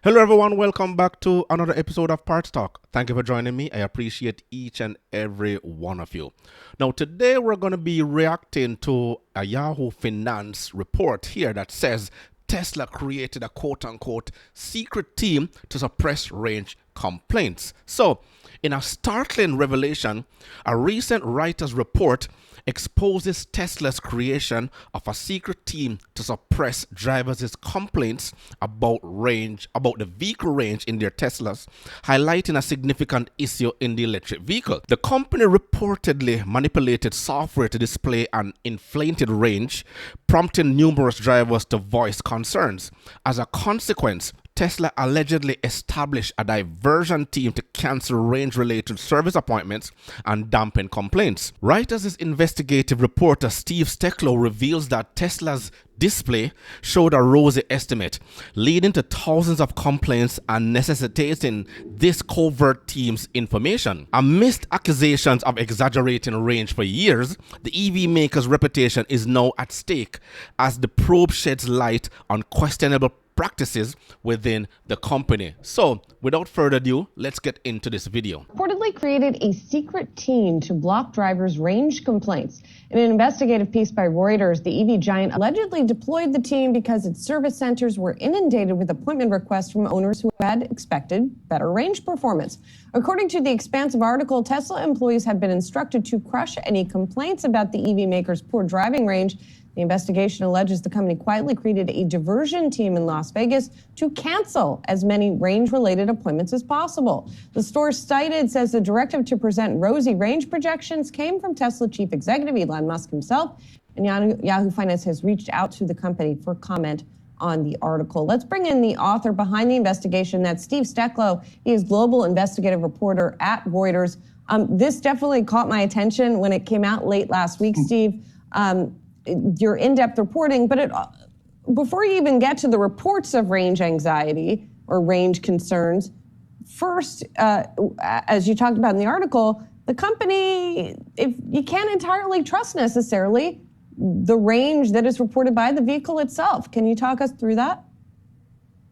Hello everyone, welcome back to another episode of Parts Talk. Thank you for joining me. I appreciate each and every one of you. Now today we're going to be reacting to a Yahoo Finance report here that says Tesla created a quote-unquote secret team to suppress range complaints. So, in a startling revelation, a recent Reuters report exposes Tesla's creation of a secret team to suppress drivers' complaints about the vehicle range in their Teslas, highlighting a significant issue in the electric vehicle. The company reportedly manipulated software to display an inflated range, prompting numerous drivers to voice concerns. As a consequence, Tesla allegedly established a diversion team to cancel range-related service appointments and dampen complaints. Reuters' investigative reporter Steve Stecklow reveals that Tesla's display showed a rosy estimate, leading to thousands of complaints and necessitating this covert team's information. Amidst accusations of exaggerating range for years, the EV maker's reputation is now at stake as the probe sheds light on questionable practices within the company. So, without further ado, let's get into this video. Reportedly created a secret team to block drivers' range complaints. In an investigative piece by Reuters, the EV giant allegedly deployed the team because its service centers were inundated with appointment requests from owners who had expected better range performance. According to the expansive article, Tesla employees had been instructed to crush any complaints about the EV maker's poor driving range. The investigation alleges the company quietly created a diversion team in Las Vegas to cancel as many range-related appointments as possible. The source cited says the directive to present rosy range projections came from Tesla chief executive Elon Musk himself, and Yahoo Finance has reached out to the company for comment on the article. Let's bring in the author behind the investigation. That's Steve Stecklow. He is global investigative reporter at Reuters. This definitely caught my attention when it came out late last week, Steve. Your in-depth reporting, but before you even get to the reports of range anxiety or range concerns, first, as you talked about in the article, the company, if you can't entirely trust necessarily the range that is reported by the vehicle itself. Can you talk us through that?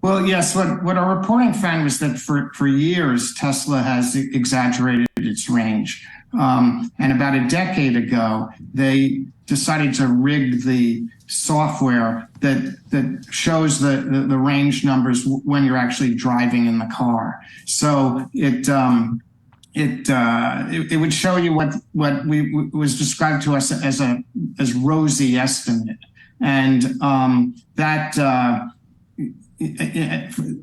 Well, yes, what our reporting found was that for years, Tesla has exaggerated its range. And about a decade ago, they decided to rig the software that shows the range numbers when you're actually driving in the car. So it would show you what was described to us as rosy estimate, and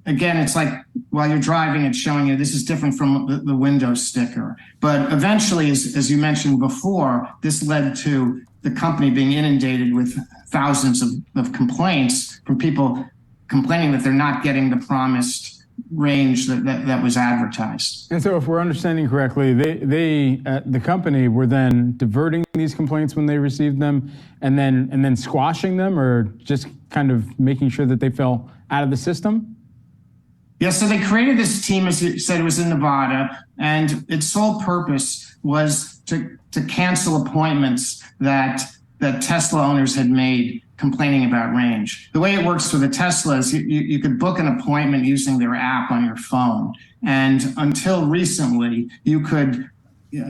again, it's like while you're driving, it's showing you this is different from the window sticker. But eventually, as you mentioned before, this led to the company being inundated with thousands of complaints from people complaining that they're not getting the promised range that was advertised. And so if we're understanding correctly, the company were then diverting these complaints when they received them and then squashing them, or just kind of making sure that they fell out of the system? Yeah, so they created this team, as you said, it was in Nevada, and its sole purpose was to cancel appointments that Tesla owners had made complaining about range. The way it works for the Tesla is you could book an appointment using their app on your phone. And until recently, you could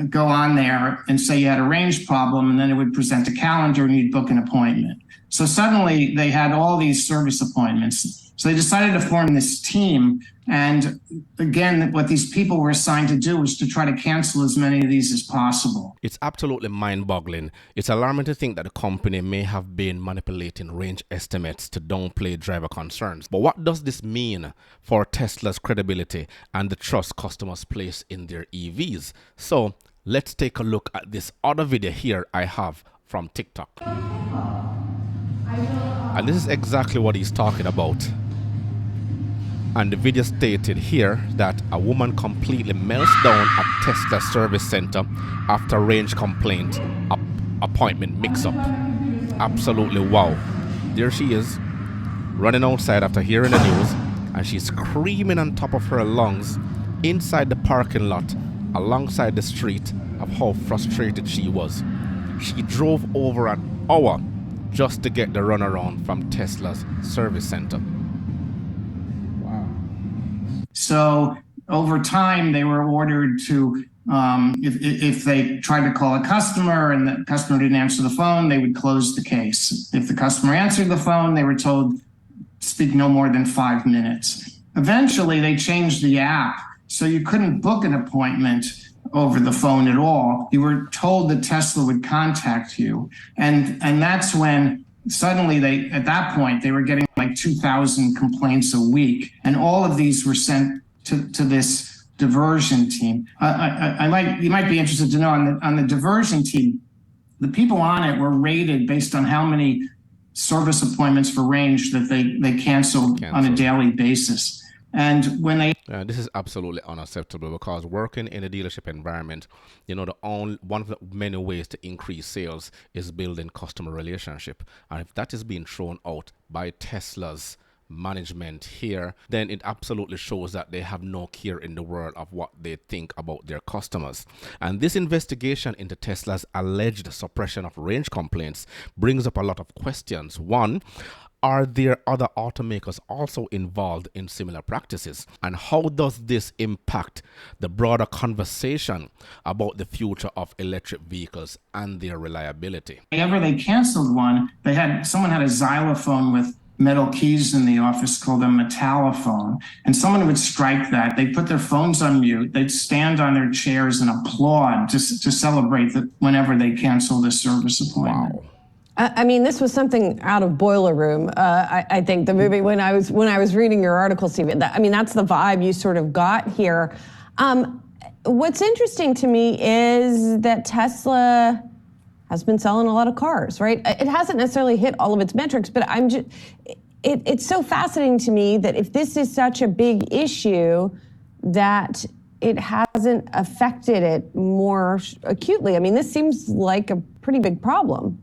go on there and say you had a range problem, and then it would present a calendar and you'd book an appointment. So suddenly they had all these service appointments. So they decided to form this team. And again, what these people were assigned to do was to try to cancel as many of these as possible. It's absolutely mind-boggling. It's alarming to think that the company may have been manipulating range estimates to downplay driver concerns. But what does this mean for Tesla's credibility and the trust customers place in their EVs? So let's take a look at this other video here I have from TikTok. And this is exactly what he's talking about. And the video stated here that a woman completely melts down at Tesla service center after range complaint appointment mix-up. Absolutely wow. There she is, running outside after hearing the news, and she's screaming on top of her lungs inside the parking lot alongside the street of how frustrated she was. She drove over an hour just to get the runaround from Tesla's service center. Wow. So over time, they were ordered to, if they tried to call a customer and the customer didn't answer the phone, they would close the case. If the customer answered the phone, they were told, speak no more than 5 minutes. Eventually, they changed the app so you couldn't book an appointment over the phone at all. You were told that Tesla would contact you. And that's when suddenly at that point, they were getting like 2,000 complaints a week. And all of these were sent to this diversion team. You might be interested to know on the diversion team, the people on it were rated based on how many service appointments for range that they canceled on a daily basis. And when they this is absolutely unacceptable, because working in a dealership environment, one of the many ways to increase sales is building customer relationship. And if that is being thrown out by Tesla's management here, then it absolutely shows that they have no care in the world of what they think about their customers. And this investigation into Tesla's alleged suppression of range complaints brings up a lot of questions. One, are there other automakers also involved in similar practices? And how does this impact the broader conversation about the future of electric vehicles and their reliability? Whenever they canceled one, someone had a xylophone with metal keys in the office called a metallophone, and someone would strike that. They'd put their phones on mute. They'd stand on their chairs and applaud to celebrate that whenever they canceled a service appointment. Wow. I mean, this was something out of Boiler Room. I think the movie, when I was reading your article, Steve, that's the vibe you sort of got here. What's interesting to me is that Tesla has been selling a lot of cars, right? It hasn't necessarily hit all of its metrics, but it's so fascinating to me that if this is such a big issue, that it hasn't affected it more acutely. I mean, this seems like a pretty big problem.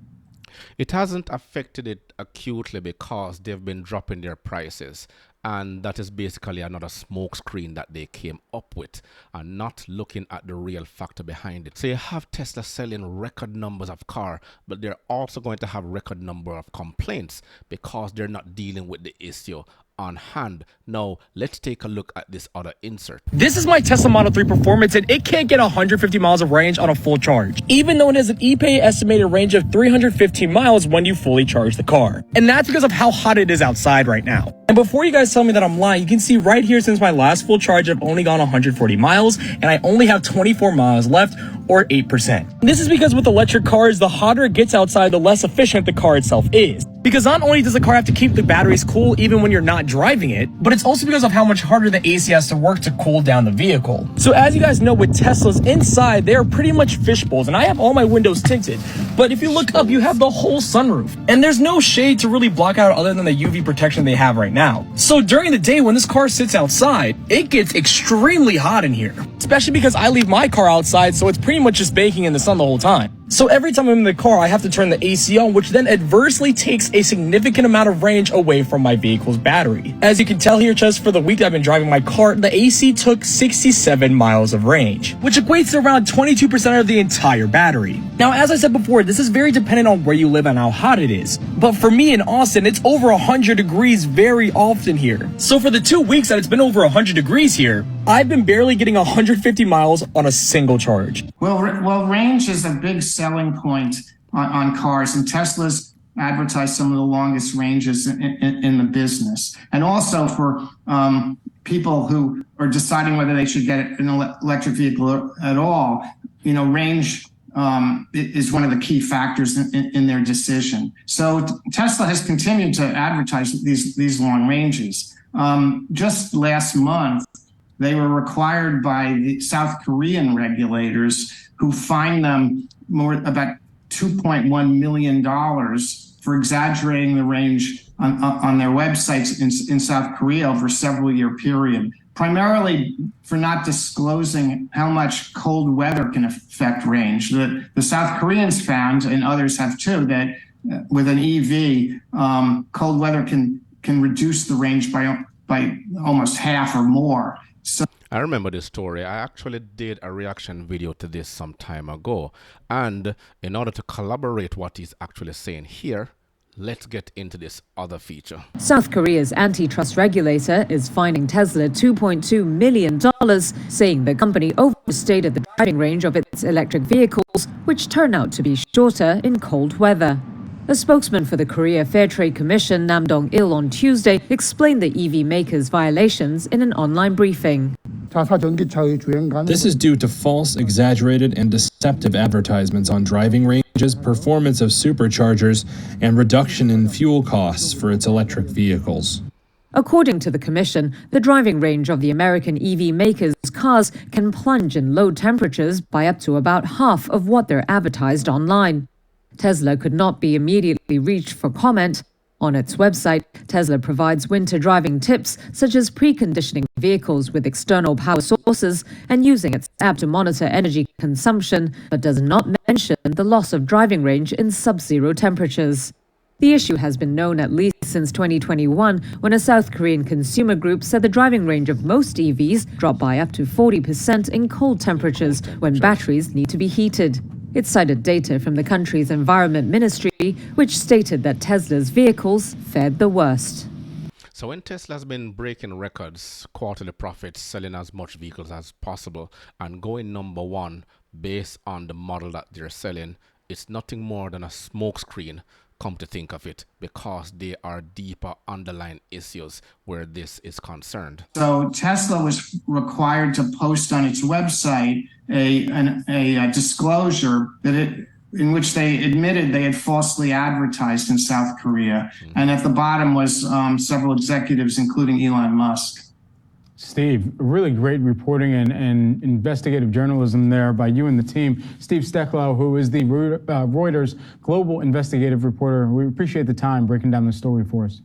It hasn't affected it acutely because they've been dropping their prices. And that is basically another smokescreen that they came up with, and not looking at the real factor behind it. So you have Tesla selling record numbers of cars, but they're also going to have record number of complaints because they're not dealing with the issue on hand. Now, let's take a look at this other insert. This is my Tesla Model 3 Performance, and it can't get 150 miles of range on a full charge, even though it has an EPA estimated range of 315 miles when you fully charge the car. And that's because of how hot it is outside right now. And before you guys tell me that I'm lying, you can see right here, since my last full charge, I've only gone 140 miles, and I only have 24 miles left, or 8%. This is because with electric cars, the hotter it gets outside, the less efficient the car itself is. Because not only does the car have to keep the batteries cool even when you're not driving it, but it's also because of how much harder the AC has to work to cool down the vehicle. So as you guys know, with Teslas inside, they are pretty much fish bowls, and I have all my windows tinted. But if you look up, you have the whole sunroof, and there's no shade to really block out other than the UV protection they have right now. So during the day when this car sits outside, it gets extremely hot in here, especially because I leave my car outside, so it's pretty much just baking in the sun the whole time. So every time I'm in the car, I have to turn the AC on, which then adversely takes a significant amount of range away from my vehicle's battery. As you can tell here, just for the week I've been driving my car, the AC took 67 miles of range, which equates to around 22% of the entire battery. Now, as I said before, this is very dependent on where you live and how hot it is. But for me in Austin, it's over 100 degrees very often here. So for the 2 weeks that it's been over 100 degrees here, I've been barely getting 150 miles on a single charge. Well, range is a big selling point on cars, and Tesla's advertise some of the longest ranges in the business. And also for people who are deciding whether they should get an electric vehicle at all, range is one of the key factors in their decision. So Tesla has continued to advertise these long ranges. Just last month, they were required by the South Korean regulators, who fined them about $2.1 million for exaggerating the range on their websites in South Korea over a several-year period, primarily for not disclosing how much cold weather can affect range. The South Koreans found, and others have too, that with an EV, cold weather can reduce the range by almost half or more. So I remember this story. I actually did a reaction video to this some time ago. And in order to collaborate what he's actually saying here, let's get into this other feature. South Korea's antitrust regulator is fining Tesla $2.2 million, saying the company overstated the driving range of its electric vehicles, which turn out to be shorter in cold weather. A spokesman for the Korea Fair Trade Commission, Nam Dong-il, on Tuesday explained the EV maker's violations in an online briefing. This is due to false, exaggerated, and deceptive advertisements on driving ranges, performance of superchargers, and reduction in fuel costs for its electric vehicles. According to the commission, the driving range of the American EV makers' cars can plunge in low temperatures by up to about half of what they're advertised online. Tesla could not be immediately reached for comment. On its website, Tesla provides winter driving tips such as preconditioning vehicles with external power sources and using its app to monitor energy consumption, but does not mention the loss of driving range in sub-zero temperatures. The issue has been known at least since 2021, when a South Korean consumer group said the driving range of most EVs dropped by up to 40% in cold temperatures when batteries need to be heated. It cited data from the country's environment ministry, which stated that Tesla's vehicles fared the worst. So when Tesla's been breaking records, quarterly profits, selling as much vehicles as possible, and going number one based on the model that they're selling, it's nothing more than a smokescreen, come to think of it, because there are deeper underlying issues where this is concerned. So Tesla was required to post on its website a disclosure that in which they admitted they had falsely advertised in South Korea. And at the bottom was several executives, including Elon Musk. Steve, really great reporting and investigative journalism there by you and the team. Steve Stecklow, who is the Reuters global investigative reporter. We appreciate the time breaking down the story for us.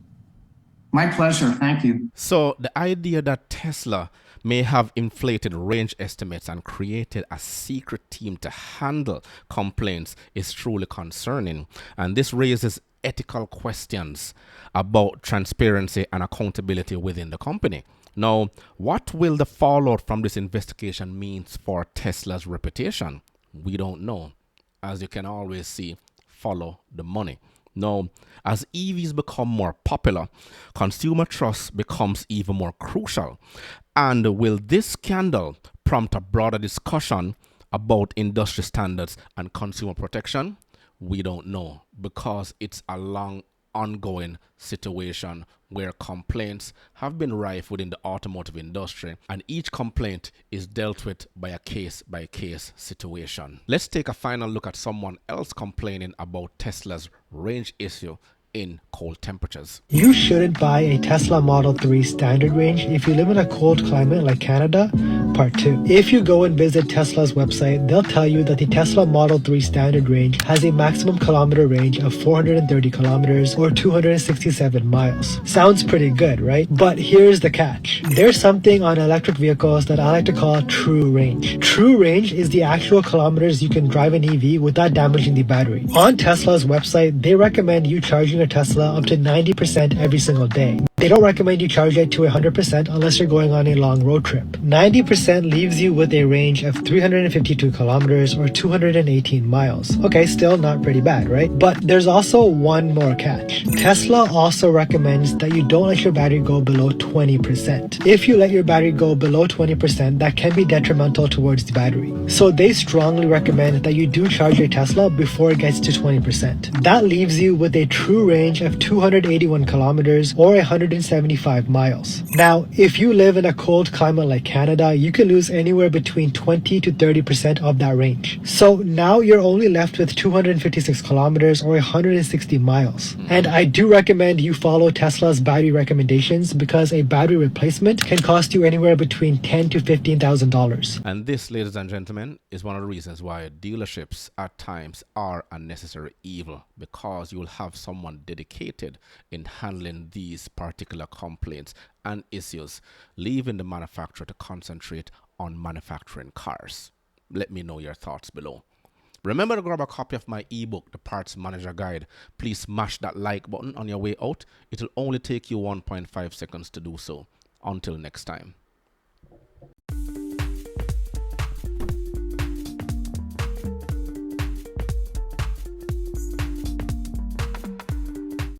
My pleasure. Thank you. So the idea that Tesla may have inflated range estimates and created a secret team to handle complaints is truly concerning. And this raises ethical questions about transparency and accountability within the company. Now, what will the fallout from this investigation mean for Tesla's reputation? We don't know. As you can always see, follow the money. Now, as EVs become more popular, consumer trust becomes even more crucial. And will this scandal prompt a broader discussion about industry standards and consumer protection? We don't know, because it's a long ongoing situation where complaints have been rife within the automotive industry, and each complaint is dealt with by a case-by-case situation. Let's take a final look at someone else complaining about Tesla's range issue in cold temperatures. You shouldn't buy a Tesla Model 3 standard range if you live in a cold climate like Canada. Part 2. If you go and visit Tesla's website, they'll tell you that the Tesla Model 3 standard range has a maximum kilometer range of 430 kilometers or 267 miles. Sounds pretty good, right? But here's the catch. There's something on electric vehicles that I like to call true range. True range is the actual kilometers you can drive an EV without damaging the battery. On Tesla's website, they recommend you charging a Tesla up to 90% every single day. They don't recommend you charge it to 100% unless you're going on a long road trip. 90% leaves you with a range of 352 kilometers or 218 miles. Okay, still not pretty bad, right? But there's also one more catch. Tesla also recommends that you don't let your battery go below 20%. If you let your battery go below 20%, that can be detrimental towards the battery. So they strongly recommend that you do charge your Tesla before it gets to 20%. That leaves you with a true range of 281 kilometers or 175 miles. Now, if you live in a cold climate like Canada, you can lose anywhere between 20 to 30% of that range. So now you're only left with 256 kilometers or 160 miles. And I do recommend you follow Tesla's battery recommendations, because a battery replacement can cost you anywhere between $10,000 to $15,000. And this, ladies and gentlemen, is one of the reasons why dealerships at times are a necessary evil, because you will have someone dedicated in handling these particular complaints and issues, leaving the manufacturer to concentrate on manufacturing cars. Let me know your thoughts below. Remember to grab a copy of my ebook, The Parts Manager Guide. Please smash that like button on your way out. It will only take you 1.5 seconds to do so. Until next time.